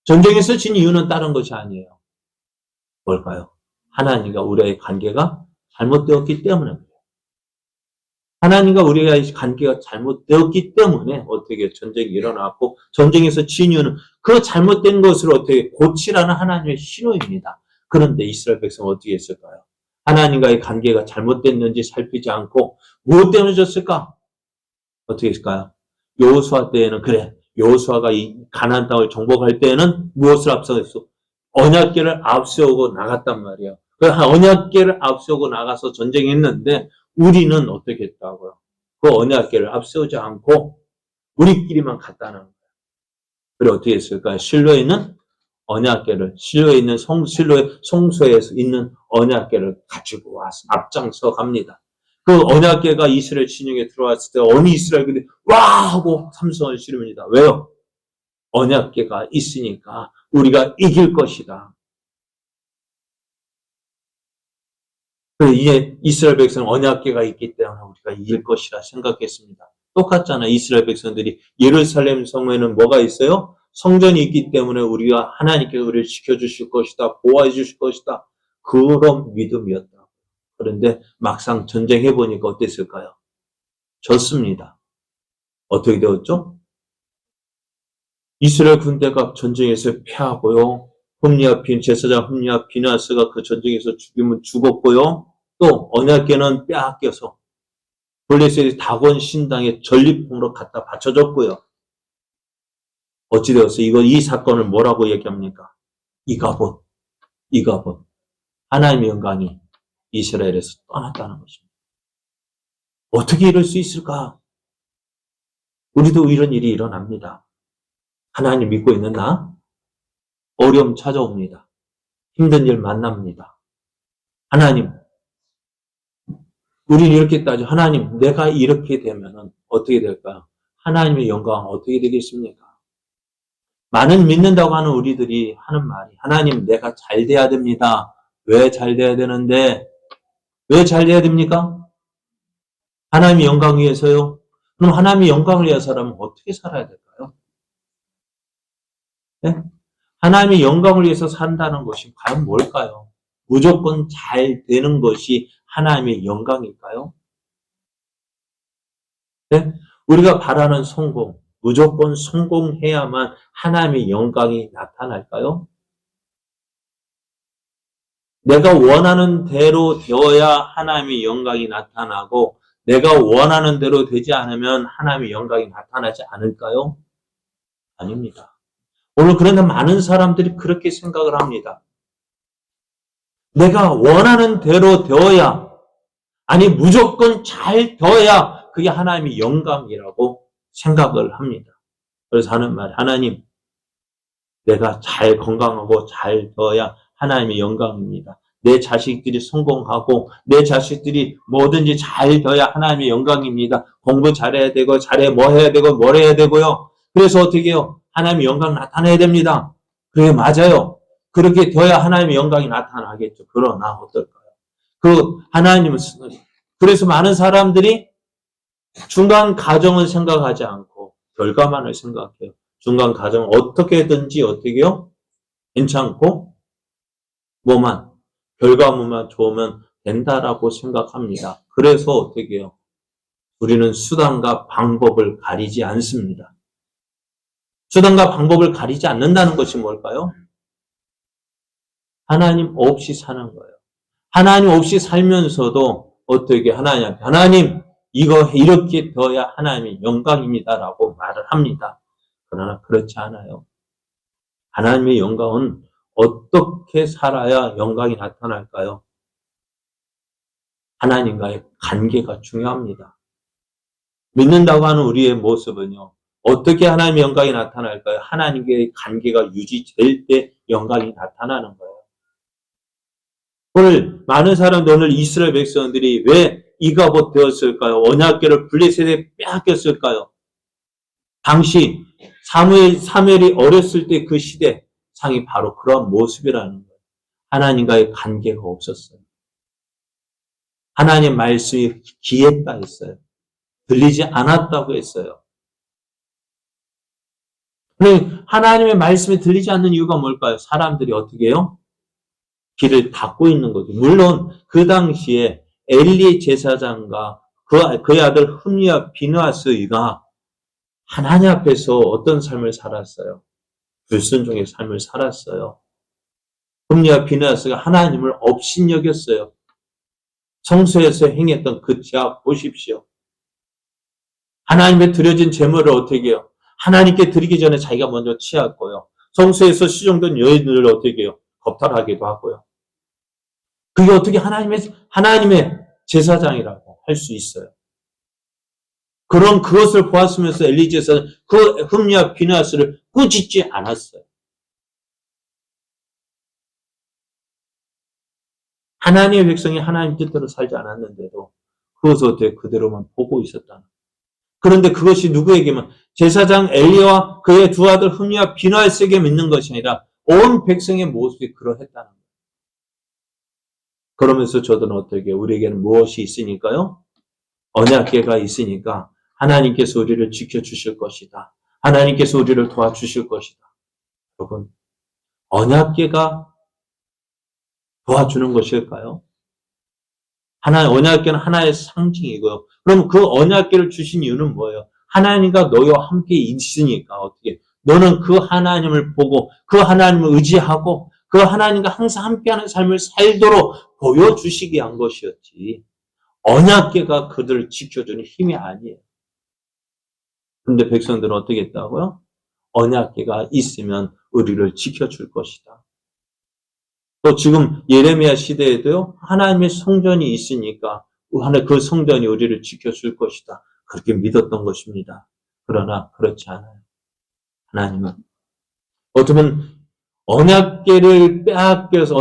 Speaker 1: 전쟁에서 진 이유는 다른 것이 아니에요. 뭘까요? 하나님과 우리의 관계가 잘못되었기 때문에 그래요. 하나님과 우리의 관계가 잘못되었기 때문에 어떻게 전쟁이 일어났고 전쟁에서 진 이유는 그 잘못된 것을 어떻게 고치라는 하나님의 신호입니다. 그런데 이스라엘 백성은 어떻게 했을까요? 하나님과의 관계가 잘못됐는지 살피지 않고 무엇 때문에 졌을까? 어떻게 했을까요? 여호수아 때에는 그래. 여호수아가 이 가나안 땅을 정복할 때에는 무엇을 앞서갔어? 언약궤를 앞세우고 나갔단 말이에요. 그 언약궤를 앞세우고 나가서 전쟁했는데 우리는 어떻게 했다고요? 그 언약궤를 앞세우지 않고 우리끼리만 갔다는 거예요. 그래 어떻게 했을까요? 실로에 있는 언약궤를 실로에 있는 실로의 성소에서 있는 언약궤를 가지고 와서 앞장서 갑니다. 그 언약궤가 이스라엘 진영에 들어왔을 때 어느 이스라엘들이 와 하고 삼성을 지릅니다. 왜요? 언약궤가 있으니까 우리가 이길 것이다. 이제 이스라엘 백성은 언약궤가 있기 때문에 우리가 이길 것이라 생각했습니다. 똑같잖아. 이스라엘 백성들이 예루살렘 성에는 뭐가 있어요? 성전이 있기 때문에 우리가 하나님께서 우리를 지켜주실 것이다. 보호해 주실 것이다. 그런 믿음이었다. 그런데 막상 전쟁해보니까 어땠을까요? 졌습니다. 어떻게 되었죠? 이스라엘 군대가 전쟁에서 패하고요. 제사장 흠리아 비나스가 그 전쟁에서 죽었고요. 또 언약궤는 빼앗겨서 블레셋이 다곤 신당에 전리품으로 갖다 바쳐줬고요. 어찌 되었어요? 이 사건을 뭐라고 얘기합니까? 이가봇. 하나님의 영광이 이스라엘에서 떠났다는 것입니다. 어떻게 이럴 수 있을까? 우리도 이런 일이 일어납니다. 하나님 믿고 있는 나? 어려움 찾아옵니다. 힘든 일 만납니다. 하나님, 우리는 이렇게 따져. 하나님, 내가 이렇게 되면 어떻게 될까요? 하나님의 영광은 어떻게 되겠습니까? 많은 믿는다고 하는 우리들이 하는 말이 하나님, 내가 잘 돼야 됩니다. 왜 잘 돼야 되는데? 왜 잘 돼야 됩니까? 하나님의 영광 위해서요? 그럼 하나님의 영광을 위해서라면 어떻게 살아야 될까요? 네? 하나님의 영광을 위해서 산다는 것이 과연 뭘까요? 무조건 잘 되는 것이 하나님의 영광일까요? 네? 우리가 바라는 성공, 무조건 성공해야만 하나님의 영광이 나타날까요? 내가 원하는 대로 되어야 하나님의 영광이 나타나고 내가 원하는 대로 되지 않으면 하나님의 영광이 나타나지 않을까요? 아닙니다. 오늘 그런데 많은 사람들이 그렇게 생각을 합니다. 내가 원하는 대로 되어야, 아니 무조건 잘 되어야 그게 하나님의 영광이라고 생각을 합니다. 그래서 하는 말, 하나님, 내가 잘 건강하고 잘 되어야 하나님의 영광입니다. 내 자식들이 성공하고 내 자식들이 뭐든지 잘 되어야 하나님의 영광입니다. 공부 잘해야 되고 뭐 해야 되고 뭘 해야 되고요. 그래서 어떻게 해요? 하나님의 영광 나타내야 됩니다. 그게 맞아요. 그렇게 되어야 하나님의 영광이 나타나겠죠. 그러나 어떨까요? 그래서 많은 사람들이 중간 과정을 생각하지 않고 결과만을 생각해요. 중간 과정 어떻게든지 어떻게요? 괜찮고 결과물만 좋으면 된다라고 생각합니다. 그래서 어떻게 해요? 우리는 수단과 방법을 가리지 않습니다. 수단과 방법을 가리지 않는다는 것이 뭘까요? 하나님 없이 사는 거예요. 하나님 없이 살면서도 어떻게 하나님 이거 이렇게 되어야 하나님의 영광입니다라고 말을 합니다. 그러나 그렇지 않아요. 하나님의 영광은 어떻게 살아야 영광이 나타날까요? 하나님과의 관계가 중요합니다. 믿는다고 하는 우리의 모습은요, 어떻게 하나님의 영광이 나타날까요? 하나님과의 관계가 유지될 때 영광이 나타나는 거예요. 오늘 많은 사람들, 오늘 이스라엘 백성들이 왜 이가봇 되었을까요? 언약궤를 블레셋에 빼앗겼을까요? 당시 사무엘이 어렸을 때 그 시대 상이 바로 그런 모습이라는 거예요. 하나님과의 관계가 없었어요. 하나님 말씀이 귀했다 했어요. 들리지 않았다고 했어요. 하나님의 말씀이 들리지 않는 이유가 뭘까요? 사람들이 어떻게 해요? 귀를 닫고 있는 거죠. 물론 그 당시에 엘리 제사장과 그의 아들 흠리와 비느하스가 하나님 앞에서 어떤 삶을 살았어요? 불순종의 삶을 살았어요. 흠리와 비느하스가 하나님을 업신여겼어요. 성소에서 행했던 그 죄악 보십시오. 하나님께 드려진 제물을 어떻게 해요? 하나님께 드리기 전에 자기가 먼저 취했고요. 성소에서 수종된 여인들을 어떻게 해요? 겁탈하기도 하고요. 그게 어떻게 하나님의 제사장이라고 할 수 있어요? 그것을 보았으면서 엘리 제사장 그 흠리와 비느하스를 꾸짖지 않았어요. 하나님의 백성이 하나님 뜻대로 살지 않았는데도 그것을 어떻게 그대로만 보고 있었다는. 그런데 그것이 누구에게만 제사장 엘리와 그의 두 아들 흠리와 비느하스에게 믿는 것이 아니라 온 백성의 모습이 그러했다는 거예요. 그러면서 저들은 어떻게 우리에게는 무엇이 있으니까요? 언약궤가 있으니까 하나님께서 우리를 지켜주실 것이다. 하나님께서 우리를 도와주실 것이다. 여러분, 언약궤가 도와주는 것일까요? 언약궤는 하나의 상징이고요. 그럼 그 언약궤를 주신 이유는 뭐예요? 하나님과 너희와 함께 있으니까 어떻게 너는 그 하나님을 보고 그 하나님을 의지하고 그 하나님과 항상 함께하는 삶을 살도록 보여주시기 위한 것이었지. 언약궤가 그들을 지켜주는 힘이 아니에요. 그런데 백성들은 어떻게 했다고요? 언약궤가 있으면 우리를 지켜줄 것이다. 또 지금 예레미야 시대에도요, 하나님의 성전이 있으니까 그 성전이 우리를 지켜줄 것이다. 그렇게 믿었던 것입니다. 그러나 그렇지 않아요. 하나님은 어쩌면 언약궤를 빼앗겨서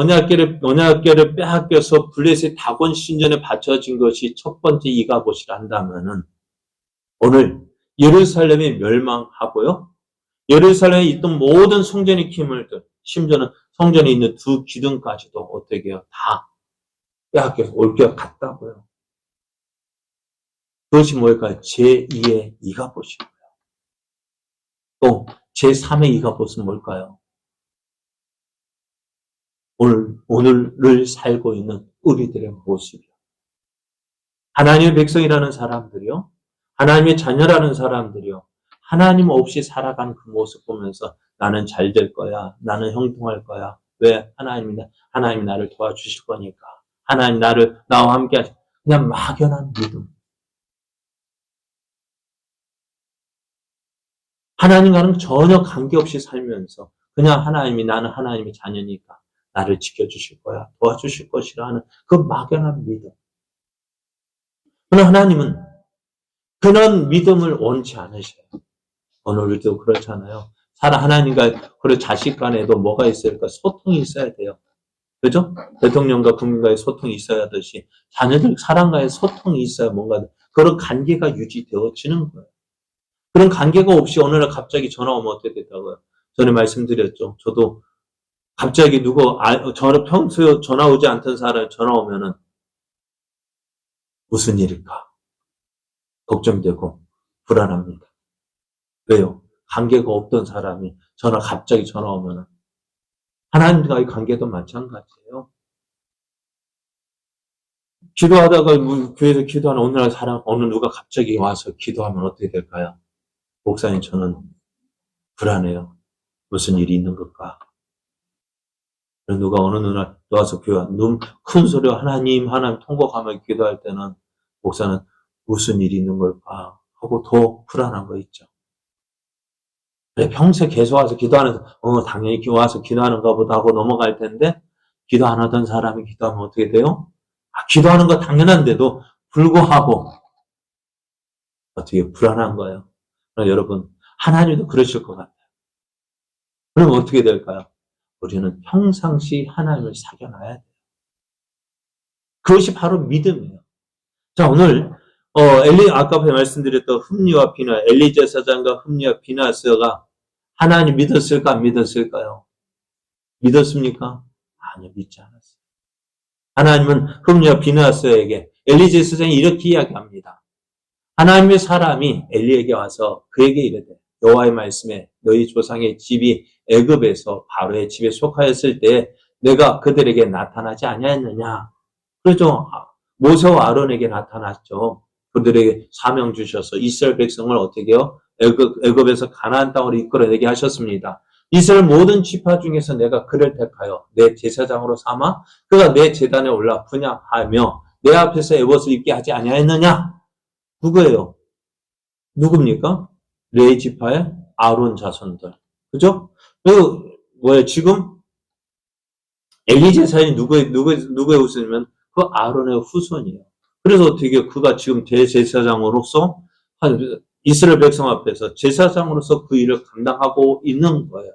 Speaker 1: 블레셋 다곤 신전에 바쳐진 것이 첫 번째 이가봇이라 한다면은 오늘 예루살렘이 멸망하고요. 예루살렘에 있던 모든 성전의 기물들, 심지어는 성전에 있는 두 기둥까지도 어떻게 해요? 다 빼앗겨서 옮겨 갔다고요. 그것이 뭘까요? 제2의 이가봇이고요. 또 제3의 이가봇은 뭘까요? 오늘을 살고 있는 우리들의 모습이요. 하나님의 백성이라는 사람들이요. 하나님의 자녀라는 사람들이요. 하나님 없이 살아가는 그 모습 보면서 나는 잘 될 거야. 나는 형통할 거야. 왜? 하나님이 나를 도와주실 거니까. 하나님 나와 함께 하시. 그냥 막연한 믿음. 하나님과는 전혀 관계없이 살면서 그냥 나는 하나님의 자녀니까 나를 지켜주실 거야. 도와주실 것이라는 그 막연한 믿음. 그러나 하나님은 그런 믿음을 원치 않으셔요. 오늘도 그렇잖아요. 하나님과 그리고 자식 간에도 뭐가 있을까? 소통이 있어야 돼요. 그죠? 대통령과 국민과의 소통이 있어야 하듯이 자녀들 사람과의 소통이 있어야 뭔가 그런 관계가 유지되어지는 거예요. 그런 관계가 없이 어느 날 갑자기 전화 오면 어떻게 됐다고요? 전에 말씀드렸죠. 저도 갑자기 저는 평소에 전화 오지 않던 사람이 전화 오면은 무슨 일일까? 걱정되고 불안합니다. 왜요? 관계가 없던 사람이 갑자기 전화 오면은 하나님과의 관계도 마찬가지예요. 기도하다가 교회에서 기도하는 어느 날 어느 누가 갑자기 와서 기도하면 어떻게 될까요? 목사님, 저는 불안해요. 무슨 일이 있는 걸까? 누가 어느 날 와서 큰 소리로 하나님 통곡하며 기도할 때는 목사는 무슨 일이 있는 걸까? 하고 더 불안한 거 있죠. 그래, 평소에 계속 와서 기도하는, 당연히 와서 기도하는가 보다 하고 넘어갈 텐데, 기도 안 하던 사람이 기도하면 어떻게 돼요? 기도하는 거 당연한데도 불구하고, 어떻게 불안한 거예요. 여러분, 하나님도 그러실 것 같아요. 그럼 어떻게 될까요? 우리는 평상시 하나님을 사귀어놔야 돼요. 그것이 바로 믿음이에요. 자, 오늘, 아까 말씀드렸던 흠리와 비나, 엘리제 사장과 흠리와 비나스가 하나님 믿었을까, 안 믿었을까요? 믿었습니까? 아니요, 믿지 않았어요. 하나님은 흠리와 비나스에게, 엘리제 사장이 이렇게 이야기합니다. 하나님의 사람이 엘리에게 와서 그에게 이르되, 여호와의 말씀에 너희 조상의 집이 애굽에서 바로의 집에 속하였을 때 내가 그들에게 나타나지 아니하였느냐. 그래서 모세와 아론에게 나타났죠. 그들에게 사명 주셔서 이스라엘 백성을 어떻게 해요? 애굽에서 가나안 땅으로 이끌어내게 하셨습니다. 이스라엘 모든 지파 중에서 내가 그를 택하여 내 제사장으로 삼아 그가 내 제단에 올라 분향하며 내 앞에서 에봇을 입게 하지 아니하였느냐? 누구예요? 누굽니까? 레위 지파의 아론 자손들. 그죠? 지금 엘리 제사장이 누구의 후손이면 그 아론의 후손이에요. 그래서 어떻게 그가 지금 대제사장으로서 이스라엘 백성 앞에서 제사장으로서 그 일을 감당하고 있는 거예요.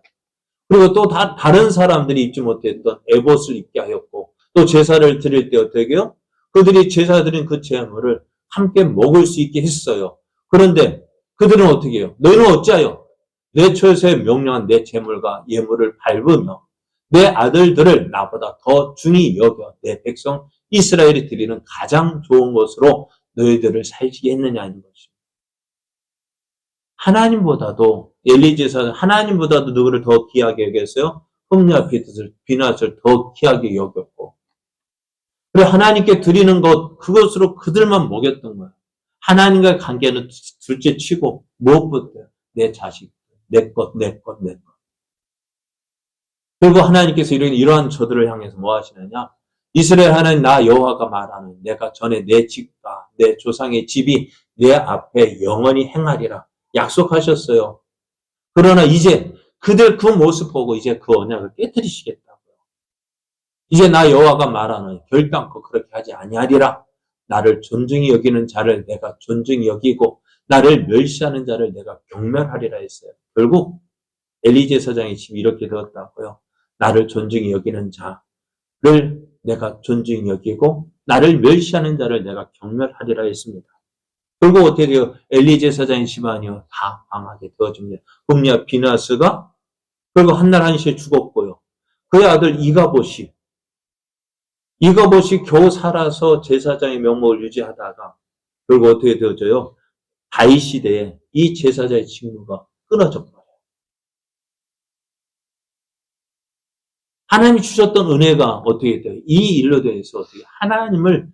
Speaker 1: 그리고 또 다른 사람들이 입지 못했던 에봇을 입게 하였고 또 제사를 드릴 때 어떻게 해요? 그들이 제사 드린 그 제물을 함께 먹을 수 있게 했어요. 그런데 그들은 어떻게 해요? 너희는 어찌하여 내 처소에 명령한 내 제물과 예물을 밟으며 내 아들들을 나보다 더 중히 여겨 내 백성 이스라엘이 드리는 가장 좋은 것으로 너희들을 살게 했느냐는 것입니다. 하나님보다도 엘리제사는 하나님보다도 누구를 더 귀하게 여겼어요? 흠리와 비나스를 더 귀하게 여겼고 그리고 하나님께 드리는 것 그것으로 그들만 먹였던 거예요. 하나님과의 관계는 둘째 치고 무엇보다 내 자식, 내 것. 그리고 하나님께서 이러한 저들을 향해서 뭐 하시느냐? 이스라엘 하나님 나 여호와가 말하는 내가 전에 내 집과 내 조상의 집이 내 앞에 영원히 행하리라 약속하셨어요. 그러나 이제 그들 그 모습 보고 이제 그 언약을 깨뜨리시겠다고요. 이제 나 여호와가 말하는 결단코 그렇게 하지 아니하리라. 나를 존중히 여기는 자를 내가 존중히 여기고 나를 멸시하는 자를 내가 경멸하리라 했어요. 결국 엘리제 사장의 집이 이렇게 되었다고요. 나를 존중히 여기는 자를 내가 존중히 여기고 나를 멸시하는 자를 내가 경멸하리라 했습니다. 결국 어떻게 돼요? 엘리제 사장의 집안이요. 다 망하게 되어집니다. 흠리와 비나스가 결국 한날 한시에 죽었고요. 그의 아들 이가봇이 겨우 살아서 제사장의 명목을 유지하다가 결국 어떻게 되어져요? 다윗 시대에 이 제사장의 직무가 끊어져 버려요. 하나님이 주셨던 은혜가 어떻게 돼요? 이 일로 대해서 어떻게 하나님을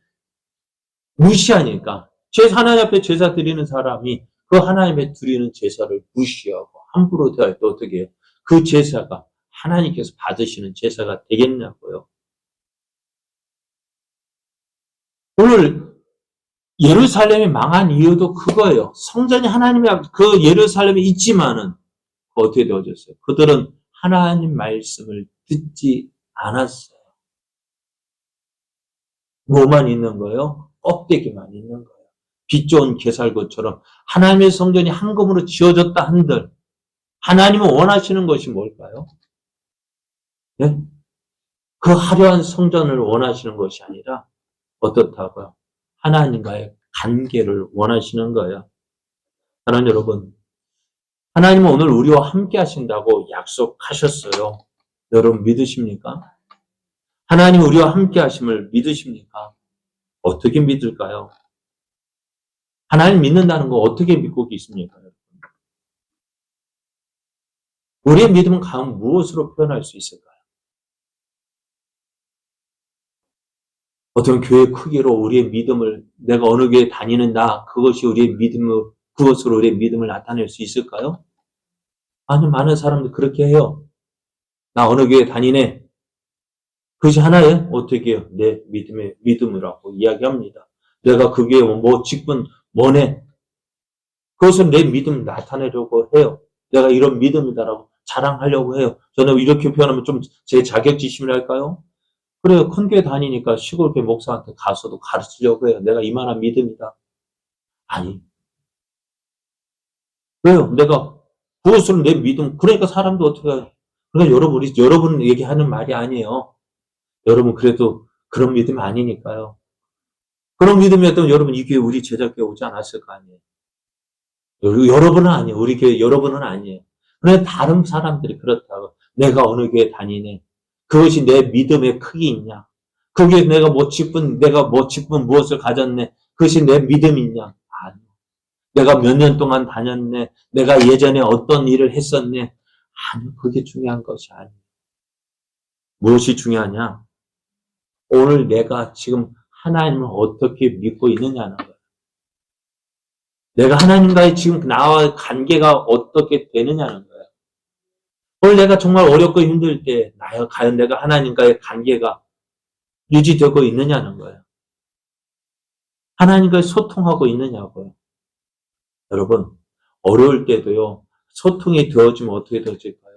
Speaker 1: 무시하니까 하나님 앞에 제사 드리는 사람이 그 하나님의 드리는 제사를 무시하고 함부로 대할 때 어떻게 해요? 그 제사가 하나님께서 받으시는 제사가 되겠냐고요. 오늘 예루살렘이 망한 이유도 그거예요. 성전이 하나님의 그 예루살렘에 있지만은 어떻게 되어졌어요? 그들은 하나님 말씀을 듣지 않았어요. 뭐만 있는 거예요? 껍데기만 있는 거예요. 빛 좋은 게살것처럼 하나님의 성전이 황금으로 지어졌다 한들 하나님은 원하시는 것이 뭘까요? 네? 그 화려한 성전을 원하시는 것이 아니라 어떻다고요? 하나님과의 관계를 원하시는 거예요. 사랑하는 여러분, 하나님은 오늘 우리와 함께 하신다고 약속하셨어요. 여러분 믿으십니까? 하나님 우리와 함께 하심을 믿으십니까? 어떻게 믿을까요? 하나님 믿는다는 거 어떻게 믿고 계십니까? 우리의 믿음은 과연 무엇으로 표현할 수 있을까요? 어떤 교회 크기로 우리의 믿음을 내가 어느 교회 다니는다 그것이 우리의 믿음을 그것으로 우리의 믿음을 나타낼 수 있을까요? 아니 많은 사람들 그렇게 해요. 나 어느 교회 다니네. 그것이 하나의 어떻게 해요? 내 믿음이라고 이야기합니다. 내가 그 교회 직분 뭐네. 그것은 내 믿음을 나타내려고 해요. 내가 이런 믿음이다라고 자랑하려고 해요. 저는 이렇게 표현하면 좀 제 자격지심이랄까요? 그래요. 큰 교회 다니니까 시골 교회 목사한테 가서도 가르치려고 해요. 내가 이만한 믿음이다. 아니. 왜요? 내가 그것은 내 믿음. 그러니까 사람도 어떻게 해요? 그러니까 여러분 얘기하는 말이 아니에요. 여러분 그래도 그런 믿음이 아니니까요. 그런 믿음이었다면 여러분 이 교회 우리 제자교회 오지 않았을 거 아니에요. 여러분은 아니에요. 우리 교회 여러분은 아니에요. 그런데 다른 사람들이 그렇다고. 내가 어느 교회 다니네. 그것이 내 믿음의 크기 있냐? 그게 내가 뭐 직분 무엇을 가졌네. 그것이 내 믿음이 있냐? 아니. 내가 몇 년 동안 다녔네. 내가 예전에 어떤 일을 했었네. 아니, 그게 중요한 것이 아니에요. 무엇이 중요하냐? 오늘 내가 지금 하나님을 어떻게 믿고 있느냐는 거예요. 내가 하나님과의 지금 나와 관계가 어떻게 되느냐는 거예요. 오늘 내가 정말 어렵고 힘들 때 과연 내가 하나님과의 관계가 유지되고 있느냐는 거예요. 하나님과 소통하고 있느냐고요. 여러분, 어려울 때도요, 소통이 되어지면 어떻게 되어질까요?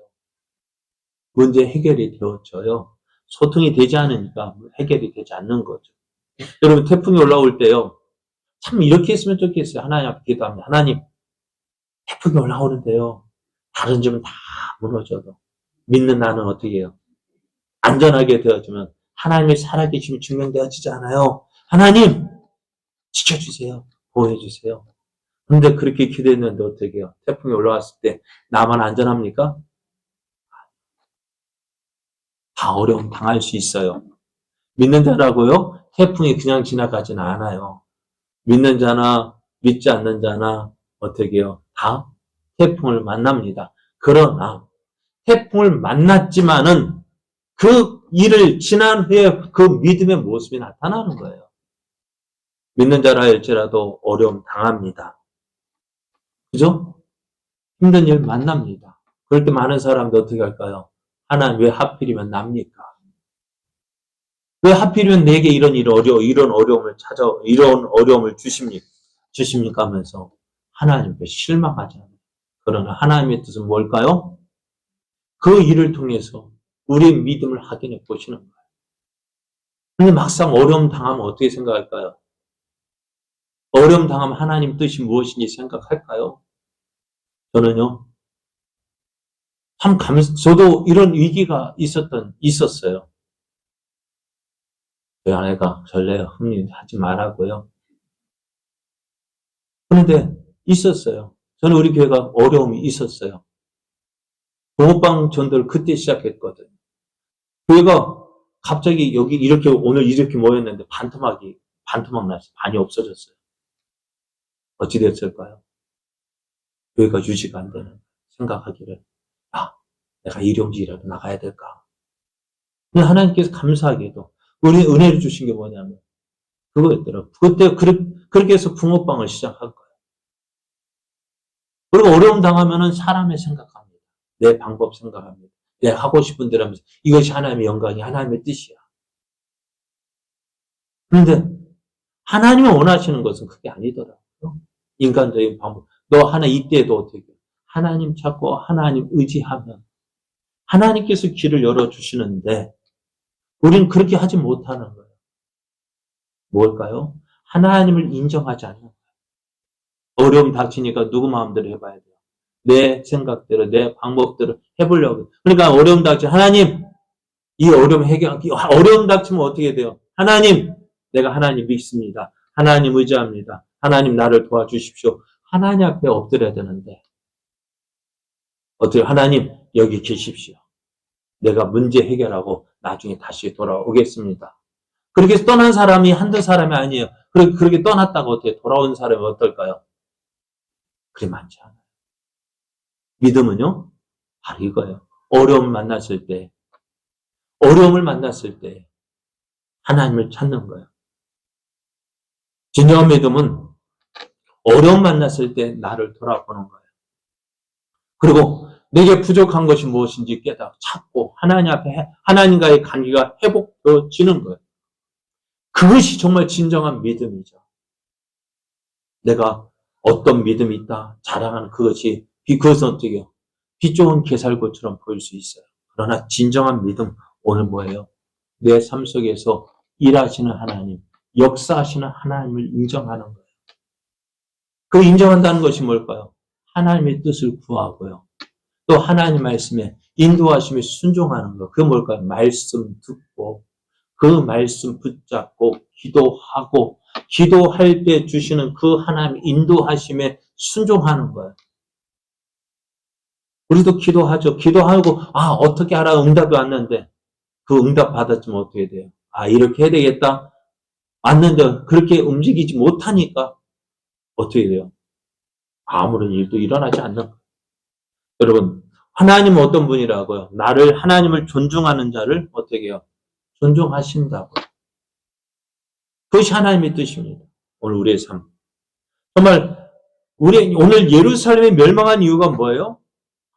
Speaker 1: 문제 해결이 되어져요. 소통이 되지 않으니까 해결이 되지 않는 거죠. 여러분, 태풍이 올라올 때요, 참 이렇게 했으면 좋겠어요. 하나님 앞에 기도합니다. 하나님, 태풍이 올라오는데요, 다른 점은 다 무너져도 믿는 나는 어떻게 해요? 안전하게 되어지면 하나님의 살아계심이 증명되어지지 않아요. 하나님, 지켜주세요. 보호해주세요. 근데 그렇게 기도했는데 어떻게 해요? 태풍이 올라왔을 때 나만 안전합니까? 다 어려움 당할 수 있어요. 믿는 자라고요? 태풍이 그냥 지나가지는 않아요. 믿는 자나 믿지 않는 자나 어떻게 해요? 다 태풍을 만납니다. 그러나 태풍을 만났지만은 그 일을 지난 후에 그 믿음의 모습이 나타나는 거예요. 믿는 자라 할지라도 어려움 당합니다. 그죠? 힘든 일 만납니다. 그럴 때 많은 사람들 어떻게 할까요? 하나님 왜 하필이면 납니까? 왜 하필이면 내게 이런 어려움을 주십니까 하면서 하나님께 실망하잖아요. 그러나 하나님의 뜻은 뭘까요? 그 일을 통해서 우리의 믿음을 확인해 보시는 거예요. 근데 막상 어려움 당하면 어떻게 생각할까요? 어려움 당하면 하나님 뜻이 무엇인지 생각할까요? 저는요, 저도 이런 위기가 있었어요. 저희 아내가 전례 하지 말라고요. 그런데 있었어요. 저는 우리 교회가 어려움이 있었어요. 붕어빵 전도를 그때 시작했거든요. 교회가 갑자기 오늘 이렇게 모였는데 반토막 났어요. 반이 없어졌어요. 어찌 됐을까요? 교회가 유지가 안 되는 생각하기를, 내가 일용직이라도 나가야 될까? 근데 하나님께서 감사하게도 우리 은혜를 주신 게 뭐냐면 그거였더라고요. 그때 그렇게 해서 붕어빵을 시작한 거예요. 그리고 어려움 당하면은 사람의 생각합니다. 내 방법 생각합니다. 내가 하고 싶은 대로 하면서 이것이 하나님의 영광이 하나님의 뜻이야. 그런데 하나님이 원하시는 것은 그게 아니더라고요. 인간적인 방법. 이때도 어떻게 하나님 찾고 하나님 의지하면 하나님께서 길을 열어주시는데 우리는 그렇게 하지 못하는 거예요. 뭘까요? 하나님을 인정하지 않는 거예요. 어려움 닥치니까 누구 마음대로 해봐야 돼요. 내 생각대로, 내 방법대로 해보려고. 그러니까 어려움 닥치면 하나님, 이 어려움 닥치면 어떻게 돼요? 하나님, 내가 하나님 믿습니다. 하나님 의지합니다. 하나님 나를 도와주십시오. 하나님 앞에 엎드려야 되는데 어떻게 하나님 여기 계십시오. 내가 문제 해결하고 나중에 다시 돌아오겠습니다. 그렇게 해서 떠난 사람이 한두 사람이 아니에요. 그렇게 떠났다가 어떻게 돌아온 사람이 어떨까요? 그리 많지 않아요. 믿음은요, 바로 이거예요. 어려움을 만났을 때 하나님을 찾는 거예요. 진정한 믿음은 어려움 만났을 때 나를 돌아보는 거예요. 그리고 내게 부족한 것이 무엇인지 찾고 하나님과의 관계가 회복되어지는 거예요. 그것이 정말 진정한 믿음이죠. 내가 어떤 믿음이 있다 자랑하는 그것은 어떻게 해요? 빛 좋은 개살구처럼 보일 수 있어요. 그러나 진정한 믿음, 오늘 뭐예요? 내 삶 속에서 일하시는 하나님, 역사하시는 하나님을 인정하는 거예요. 그 인정한다는 것이 뭘까요? 하나님의 뜻을 구하고요. 또 하나님 말씀에 인도하심에 순종하는 거. 그게 뭘까요? 말씀 듣고 그 말씀 붙잡고 기도하고 기도할 때 주시는 그 하나님 인도하심에 순종하는 거예요. 우리도 기도하죠. 기도하고 어떻게 하라 응답이 왔는데 그 응답 받았지만 어떻게 돼요? 이렇게 해야 되겠다. 왔는데 그렇게 움직이지 못하니까 어떻게 돼요? 아무런 일도 일어나지 않는 거예요. 여러분, 하나님은 어떤 분이라고요? 하나님을 존중하는 자를 어떻게 해요? 존중하신다고요. 그것이 하나님의 뜻입니다. 오늘 우리의 삶. 정말, 오늘 예루살렘이 멸망한 이유가 뭐예요?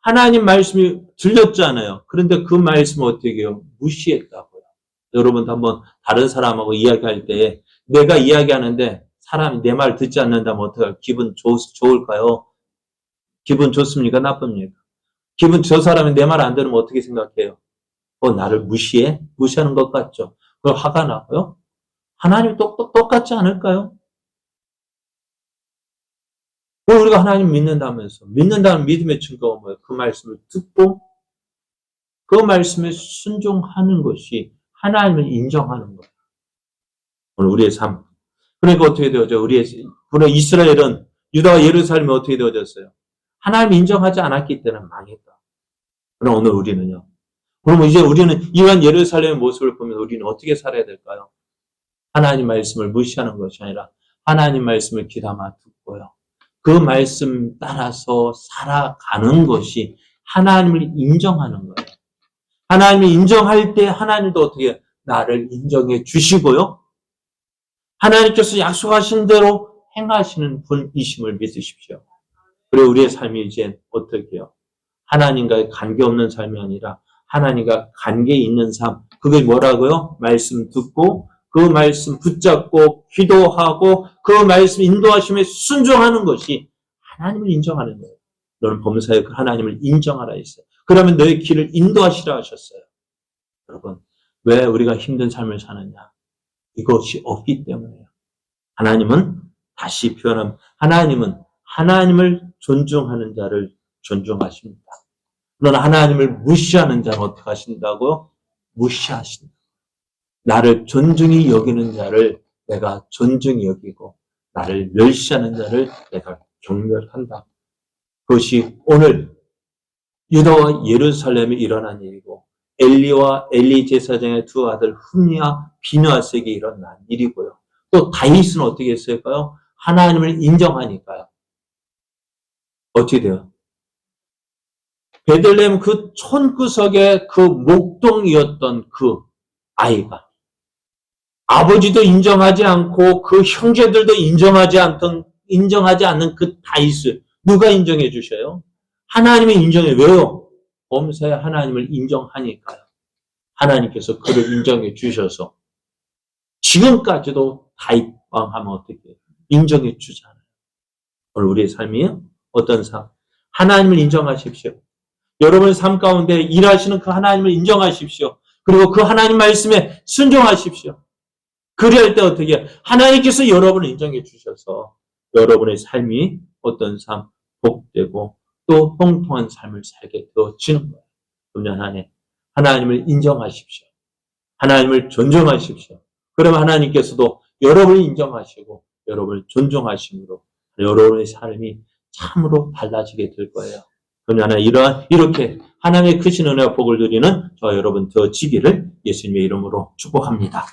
Speaker 1: 하나님 말씀이 들렸잖아요. 그런데 그 말씀을 어떻게 해요? 무시했다고요. 여러분도 한번 다른 사람하고 이야기할 때 내가 이야기하는데 사람이 내 말 듣지 않는다면 어떡해요? 기분 좋을까요? 기분 좋습니까? 나쁩니까? 저 사람이 내 말 안 들으면 어떻게 생각해요? 나를 무시해? 무시하는 것 같죠? 그럼 화가 나고요? 하나님 똑같지 않을까요? 우리가 하나님 믿는다면서 믿는다는 믿음의 증거가 뭐예요? 그 말씀을 듣고 그 말씀에 순종하는 것이 하나님을 인정하는 거예요. 오늘 우리의 삶. 그러니까 어떻게 되어져? 우리 이스라엘은 유다와 예루살렘이 어떻게 되어졌어요? 하나님 인정하지 않았기 때문에 망했다. 그럼 오늘 우리는요? 그러면 이제 우리는 이러한 예루살렘의 모습을 보면 우리는 어떻게 살아야 될까요? 하나님 말씀을 무시하는 것이 아니라 하나님 말씀을 귀담아 듣고요. 그 말씀 따라서 살아가는 것이 하나님을 인정하는 거예요. 하나님을 인정할 때 하나님도 어떻게 나를 인정해 주시고요. 하나님께서 약속하신 대로 행하시는 분이심을 믿으십시오. 그리고 우리의 삶이 이제 어떻게 해요? 하나님과의 관계없는 삶이 아니라 하나님과 관계 있는 삶. 그게 뭐라고요? 말씀 듣고 그 말씀 붙잡고 기도하고 그 말씀 인도하심에 순종하는 것이 하나님을 인정하는 거예요. 너는 범사에 그 하나님을 인정하라 했어요. 그러면 너의 길을 인도하시라 하셨어요. 여러분, 왜 우리가 힘든 삶을 사느냐? 이것이 없기 때문이에요. 하나님은 다시 표현하면 하나님은 하나님을 존중하는 자를 존중하십니다. 그러나 하나님을 무시하는 자는 어떻게 하신다고요? 무시하신다. 나를 존중히 여기는 자를 내가 존중히 여기고 나를 멸시하는 자를 내가 경멸한다. 그것이 오늘 유다와 예루살렘에 일어난 일이고 엘리와 엘리 제사장의 두 아들 흠니와 비느하스에게 일어난 일이고요. 또 다윗은 어떻게 했을까요? 하나님을 인정하니까요. 어떻게 돼요? 베들레헴 그 촌구석의 그 목동이었던 그 아이가 아버지도 인정하지 않고 그 형제들도 인정하지 않는 그 다윗을 누가 인정해 주셔요? 하나님이 인정해. 왜요? 범사에 하나님을 인정하니까요. 하나님께서 그를 인정해 주셔서 지금까지도 다윗 왕 하면 어떻게 해요? 인정해 주잖아요. 오늘 우리의 삶이요? 어떤 삶? 하나님을 인정하십시오. 여러분의 삶 가운데 일하시는 그 하나님을 인정하십시오. 그리고 그 하나님 말씀에 순종하십시오. 그럴 때 어떻게 해요? 하나님께서 여러분을 인정해 주셔서 여러분의 삶이 어떤 삶? 복되고 또 형통한 삶을 살게 되어지는 거예요. 금년 한 해 하나님을 인정하십시오. 하나님을 존중하십시오. 그러면 하나님께서도 여러분을 인정하시고 여러분을 존중하심으로 여러분의 삶이 참으로 달라지게 될 거예요. 금년 한 해 이렇게 하나님의 크신 은혜와 복을 누리는 저와 여러분 되어지기를 예수님의 이름으로 축복합니다.